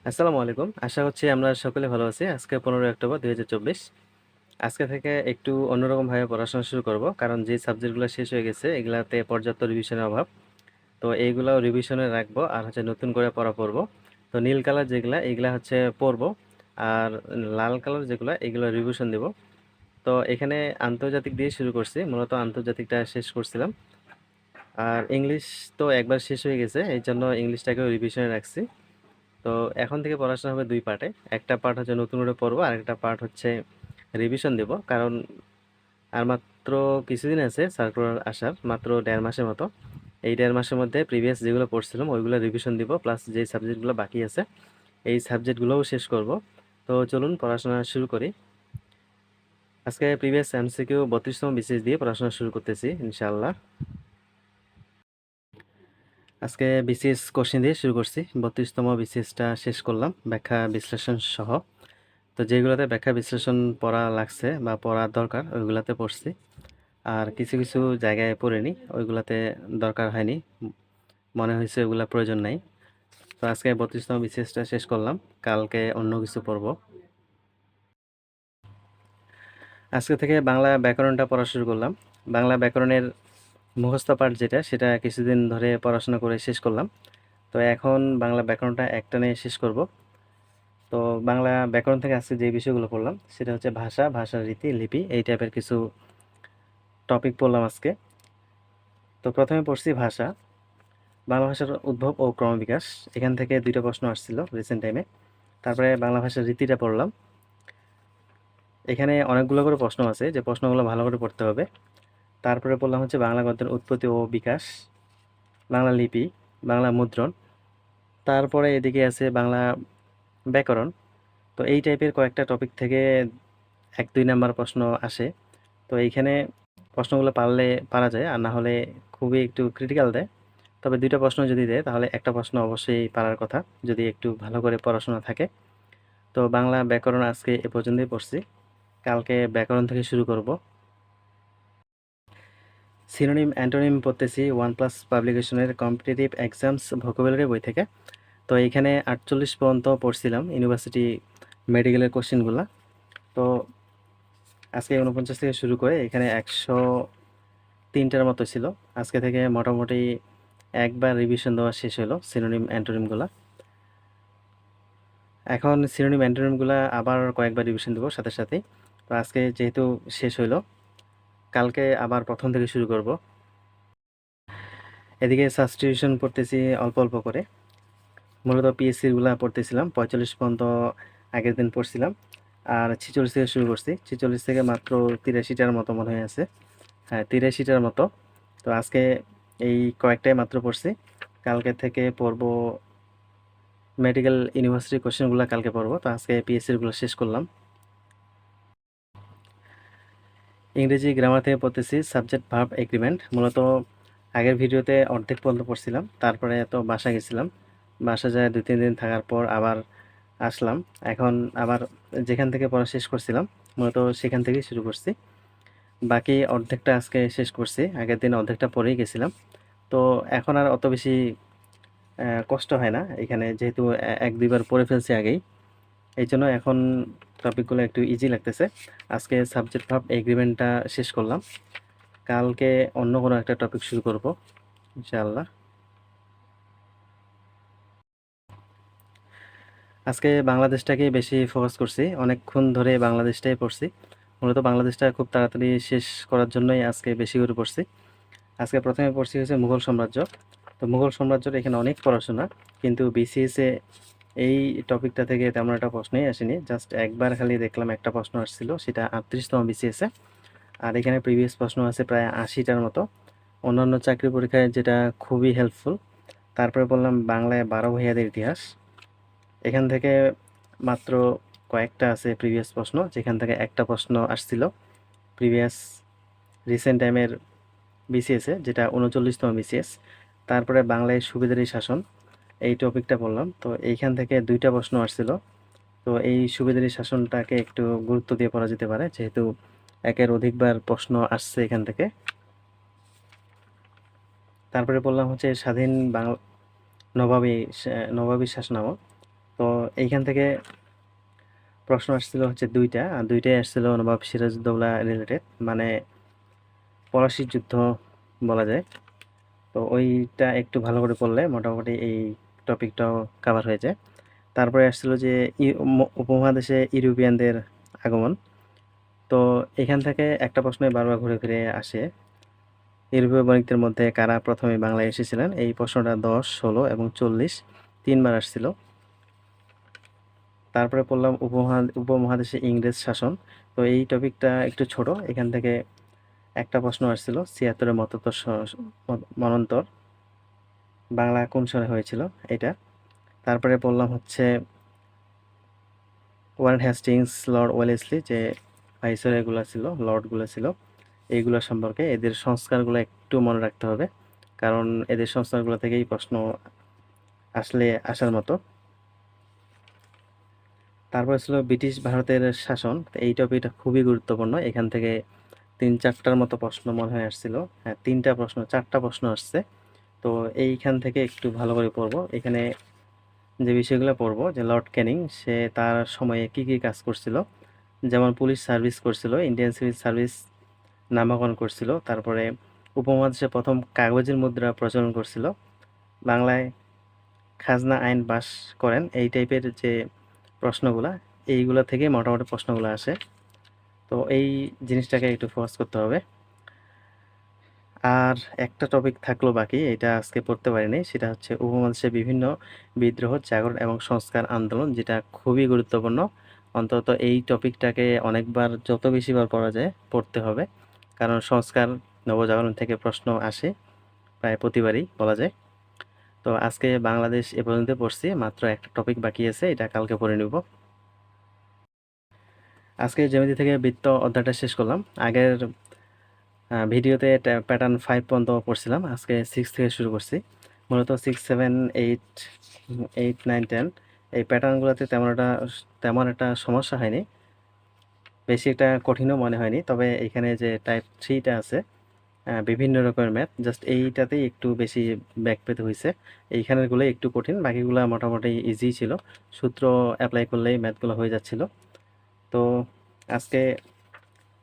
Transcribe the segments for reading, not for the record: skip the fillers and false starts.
আসসালামু আলাইকুম। আশা করছি আমরা সকলে ভালো আছি। আজকে 15 অক্টোবর 2024। আজকে থেকে একটু অন্যরকমভাবে পড়াশোনা শুরু করব। কারণ যে সাবজেক্টগুলো শেষ হয়ে গেছে এগুলাতে পর্যাপ্ত রিভিশনের অভাব। তো এইগুলাও রিভিশনে রাখবো আর নতুন করে পড়া পড়ব। তো নীল কালার যেগুলা এগুলা পড়বো। আর লাল কালার যেগুলা এগুলো রিভিশন দেব। তো এখানে আন্তর্জাতিক দিয়ে শুরু করছি। মূলত আন্তর্জাতিকটা শেষ করছিলাম। আর ইংলিশ তো একবার শেষ হয়ে গেছে। এইজন্য ইংলিশটাকেও রিভিশনে রাখছি। তো এখন থেকে পড়াশোনা হবে 2 পার্টে। একটা পার্ট নতুন করে পড়বো, আরেকটা পার্ট রিভিশন দেব। কারণ আর মাত্র কিছুদিন আছে সার্কুলার আসার, মাত্র 1.5 মাসের মতো। এই 1.5 মাসের মধ্যে প্রিভিয়াস যেগুলো পড়ছিলাম ওইগুলো রিভিশন দিব, প্লাস যে সাবজেক্টগুলো বাকি আছে এই সাবজেক্টগুলোও শেষ করব। তো চলুন পড়াশোনা শুরু করি। আজকে প্রিভিয়াস এমসিকিউ 32তম বিসিএস দিয়ে পড়াশোনা শুরু করতেছি ইনশাআল্লাহ। আজকে বিসিএস কোশ্চেন দিয়ে শুরু করছি। 32তম বিসিএসটা শেষ করলাম ব্যাখ্যা বিশ্লেষণ সহ। তো যেগুলোতে ব্যাখ্যা বিশ্লেষণ পড়া লাগছে বা পড়ার দরকার ওইগুলাতে পড়ছি। আর কিছু কিছু জায়গায় পড়িনি, ওইগুলাতে দরকার হয়নি, মনে হয়েছে ওইগুলা প্রয়োজন নাই। তো আজকে 32তম বিসিএসটা শেষ করলাম, কালকে অন্য কিছু পড়ব। আজকে থেকে বাংলা ব্যাকরণটা পড়া শুরু করলাম। বাংলা ব্যাকরণের মুখস্থ পাঠ যেটা সেটা কিছুদিন ধরে পড়াশোনা করে শেষ করলাম। তো এখন বাংলা ব্যাকরণটা একটানে শেষ করব। তো বাংলা ব্যাকরণ থেকে আজকে যে বিষয়গুলো পড়লাম সেটা হচ্ছে ভাষা, ভাষার রীতি, লিপি, এই টাইপের কিছু টপিক পড়লাম আজকে। তো প্রথমে পড়ছি ভাষা। বাংলা ভাষার উদ্ভব ও ক্রমবিকাশ, এখান থেকে 2টা প্রশ্ন আসছিল রিসেন্ট টাইমে। তারপরে বাংলা ভাষার রীতিটা পড়লাম। এখানে অনেকগুলো করে প্রশ্ন আছে, যে প্রশ্নগুলো ভালো করে পড়তে হবে। তারপরে পড়লাম হচ্ছে বাংলা গদ্যের উৎপত্তি ও বিকাশ, বাংলা লিপি, বাংলা মুদ্রণ। তারপরে এদিকে আছে বাংলা ব্যাকরণ। তো এই টাইপের কয়েকটা টপিক থেকে 1-2 নাম্বার প্রশ্ন আসে। তো এইখানে প্রশ্নগুলো পারা যায়, আর না হলে খুবই একটু ক্রিটিক্যাল দেয়। তবে 2টা প্রশ্ন যদি দেয় তাহলে একটা প্রশ্ন অবশ্যই পারার কথা, যদি একটু ভালো করে পড়াশোনা থাকে। তো বাংলা ব্যাকরণ আজকে এ পর্যন্তই পড়ছি, কালকে ব্যাকরণ থেকে শুরু করব। সিনোনিম অ্যান্টোনিম পড়তেছি 1+ পাবলিকেশনের কম্পিটিটিভ এক্সামস ভোকাবুলারি বই থেকে। তো এইখানে 48 পর্যন্ত পড়ছিলাম ইউনিভার্সিটি মেডিকেলের কোশ্চেনগুলো। তো আজকে 49 থেকে শুরু করে এখানে 103টার মতো ছিল। আজকে থেকে মোটামুটি একবার রিভিশন দেওয়া শেষ হলো সিনোনিম অ্যান্টোনিমগুলো। এখন সিনোনিম অ্যান্টোনিমগুলো আবার কয়েকবার রিভিশন দেবো সাথে সাথেই। তো আজকে যেহেতু শেষ হইলো, কালকে আবার প্রথম থেকে শুরু করব। এদিকে সাবস্টিটিউশন পড়তেছি অল্প অল্প করে। মূলত পিএসসিগুলো পড়তেছিলাম 45 পর্যন্ত আগের দিন পড়ছিলাম, আর 46 থেকে শুরু করছি। 46 থেকে মাত্র 83টার মতো মনে হয় আছে। হ্যাঁ, 83টার মতো। তো আজকে এই কয়েকটাই মাত্র পড়ছি, কালকে থেকে পড়বো মেডিকেল ইউনিভার্সিটি কোশ্চেনগুলো কালকে পড়বো। তো আজকে পিএসসিগুলো শেষ করলাম। ইংরেজি গ্রামার থেকে পড়তেছি সাবজেক্ট ভার্ব এগ্রিমেন্ট। মূলত আগের ভিডিওতে অর্ধেক পর্যন্ত পড়ছিলাম, তারপরে তো বাসা গেছিলাম। বাসা যায় 2-3 দিন থাকার পর আবার আসলাম। এখন আবার যেখান থেকে পড়া শেষ করছিলাম মূলত সেখান থেকেই শুরু করছি। বাকি অর্ধেকটা আজকে শেষ করছি, আগের দিন অর্ধেকটা পড়েই গেছিলাম। তো এখন আর অত বেশি কষ্ট হয় না এখানে, যেহেতু 1-2বার পড়ে ফেলছি আগেই। এই জন্য এখন টপিকগুলো একটু ইজি লাগতেছে। আজকে সাবজেক্ট ভার্ব এগ্রিমেন্টটা শেষ করলাম, কালকে অন্য কোনো একটা টপিক শুরু করব ইনশাআল্লাহ। আজকে বাংলাদেশটাকেই বেশি ফোকাস করছি, অনেকক্ষণ ধরে বাংলাদেশটাই পড়ছি। মূলত বাংলাদেশটা খুব তাড়াতাড়ি শেষ করার জন্যই আজকে বেশি করে পড়ছি। আজকে প্রথমে পড়ছি হচ্ছে মুঘল সাম্রাজ্য। তো মুঘল সাম্রাজ্যের এখানে অনেক পড়াশোনা, কিন্তু বিসিএসে এই টপিকটা থেকে তেমন একটা প্রশ্নই আসেনি। জাস্ট একবার খালি দেখলাম একটা প্রশ্ন আসছিল, সেটা 38তম বিসিএসে। আর এখানে প্রিভিয়াস প্রশ্ন আছে প্রায় 80টার মতো, অন্যান্য চাকরি পরীক্ষায় যেটা খুবই হেল্পফুল। তারপরে বললাম বাংলায় 12 ভূঁইয়াদের ইতিহাস। এখান থেকে মাত্র কয়েকটা আছে প্রিভিয়াস প্রশ্ন, যেখান থেকে একটা প্রশ্ন আসছিল প্রিভিয়াস রিসেন্ট টাইমের বিসিএসে, যেটা 39তম বিসিএস। তারপরে বাংলায় সুবেদারি শাসন, এই টপিকটা বললাম। তো এইখান থেকে 2টা প্রশ্ন আসছিল। তো এই সুবেদারি শাসনটাকে একটু গুরুত্ব দিয়ে পড়া যেতে পারে, যেহেতু একের অধিকবার প্রশ্ন আসছে এখান থেকে। তারপরে বললাম হচ্ছে স্বাধীন বাংলা নবাবী নবাবী শাসনামল। তো এইখান থেকে প্রশ্ন আসছিল হচ্ছে দুইটা, আর দুইটাই আসছিল নবাব সিরাজউদ্দৌলা রিলেটেড, মানে পলাশির যুদ্ধ বলা যায়। তো ওইটা একটু ভালো করে পড়লে মোটামুটি এই টপিকটাও কাভার হয়ে যায়। তারপরে আসছিল যে উপমহাদেশে ইউরোপিয়ানদের আগমন। তো এখান থেকে একটা প্রশ্নই বারবার ঘুরে ফিরে আসে, ইউরোপীয় বণিকদের মধ্যে কারা প্রথমে বাংলায় এসেছিলেন? এই প্রশ্নটা 10, 16 এবং 40 তিনবার আসছিল। তারপরে পড়লাম উপমহাদেশে ইংরেজ শাসন। তো এই টপিকটা একটু ছোট, এখান থেকে একটা প্রশ্ন আসছিল 76-এর মনন্তর বাংলা কোন সালে হয়েছিল এটা। তারপরে পড়লাম হচ্ছে ওয়ারেন হেস্টিংস, লর্ড ওয়েলেসলি, যে ভাইসরয়গুলো ছিল, লর্ডগুলো ছিল, এইগুলো সম্পর্কে এদের সংস্কারগুলো একটু মনে রাখতে হবে, কারণ এদের সংস্কারগুলো থেকেই প্রশ্ন আসলে আসার মতো। তারপর ছিল ব্রিটিশ ভারতের শাসন। তো এই টপিকটা খুবই গুরুত্বপূর্ণ, এখান থেকে 3-4টার মতো প্রশ্ন মনে হয় আসছিল। হ্যাঁ, 4টা প্রশ্ন আসছে। তো এইখান থেকে একটু ভালো করে পড়বো। এখানে যে বিষয়গুলো পড়বো, যে লর্ড ক্যানিং সে তার সময়ে কি কি কাজ করছিল, যেমন পুলিশ সার্ভিস করছিল, ইন্ডিয়ান সিভিল সার্ভিস নামকরণ করছিল, তারপরে উপমহাদেশে প্রথম কাগজের মুদ্রা প্রচলন করছিল, বাংলায় খাজনা আইন পাস করেন। এই টাইপের যে প্রশ্নগুলা, এইগুলা থেকে মোটামুটি প্রশ্নগুলো আসে। তো এই জিনিসটাকে একটু ফোকাস করতে হবে। আর একটা টপিক থাকলো বাকি, এটা আজকে পড়তে পারিনি, সেটা হচ্ছে উপমহাদেশে বিভিন্ন বিদ্রোহ, জাগরণ এবং সংস্কার আন্দোলন, যেটা খুবই গুরুত্বপূর্ণ। অন্তত এই টপিকটাকে অনেকবার, যত বেশিবার পড়া যায় পড়তে হবে, কারণ সংস্কার নবজাগরণ থেকে প্রশ্ন আসে প্রায় প্রতিবারই বলা যায়। তো আজকে বাংলাদেশ এ পর্যন্ত পড়ছি, মাত্র একটা টপিক বাকি আছে, এটা কালকে পড়ে নিব। আজকে জ্যামিতি থেকে বৃত্ত অধ্যায়টা শেষ করলাম। আগের ভিডিওতে প্যাটার্ন 5 পর্যন্ত পড়ছিলাম, আজকে 6 থেকে শুরু করছি। মূলত 6, 7, 8, 8, 9, 10 এই প্যাটার্নগুলোতে তেমন একটা সমস্যা হয়নি, বেশি একটা কঠিনও মনে হয়নি। তবে এখানে যে টাইপ 3টা আছে, বিভিন্ন রকমের ম্যাথ, জাস্ট এইটাতেই একটু বেশি ব্যাক পেতে হয়েছে। এইখানেরগুলো একটু কঠিন, বাকিগুলো মোটামুটি ইজি ছিল, সূত্র অ্যাপ্লাই করলেই ম্যাথগুলো হয়ে যাচ্ছিল। তো আজকে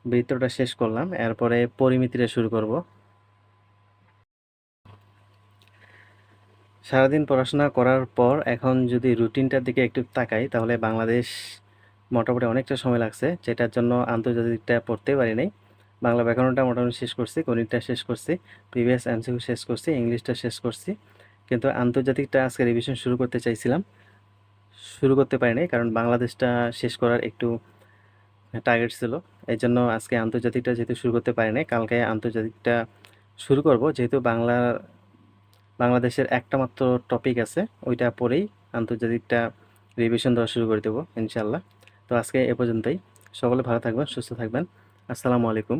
বৃত্তটা শেষ করলাম, এরপরে পরিমিতিটা শুরু করব। সারাদিন পড়াশোনা করার পর এখন যদি রুটিনটার দিকে একটু তাকাই, তাহলে বাংলাদেশ মোটামুটি অনেকটা সময় লাগছে, যেটার জন্য আন্তর্জাতিকটা পড়তে পারি নাই। বাংলা ব্যাকরণটা মোটামুটি শেষ করছি, গণিতটা শেষ করছি, প্রিভিয়াস এমসিকিউ শেষ করছি, ইংলিশটা শেষ করছি, কিন্তু আন্তর্জাতিকটা আজকে রিভিশন শুরু করতে চাইছিলাম, শুরু করতে পারি নাই, কারণ বাংলাদেশটা শেষ করার একটু টার্গেট ছিল। এই জন্য আজকে আন্তর্জাতিকটা যেহেতু শুরু করতে পারি নাই, কালকে আন্তর্জাতিকটা শুরু করব, যেহেতু বাংলাদেশের একটা মাত্র টপিক আছে, ওইটা পরেই আন্তর্জাতিকটা রিভিশন দেওয়া শুরু করে দেবো ইনশাল্লাহ। তো আজকে এ পর্যন্তই। সকলে ভালো থাকবেন, সুস্থ থাকবেন। আসসালামু আলাইকুম।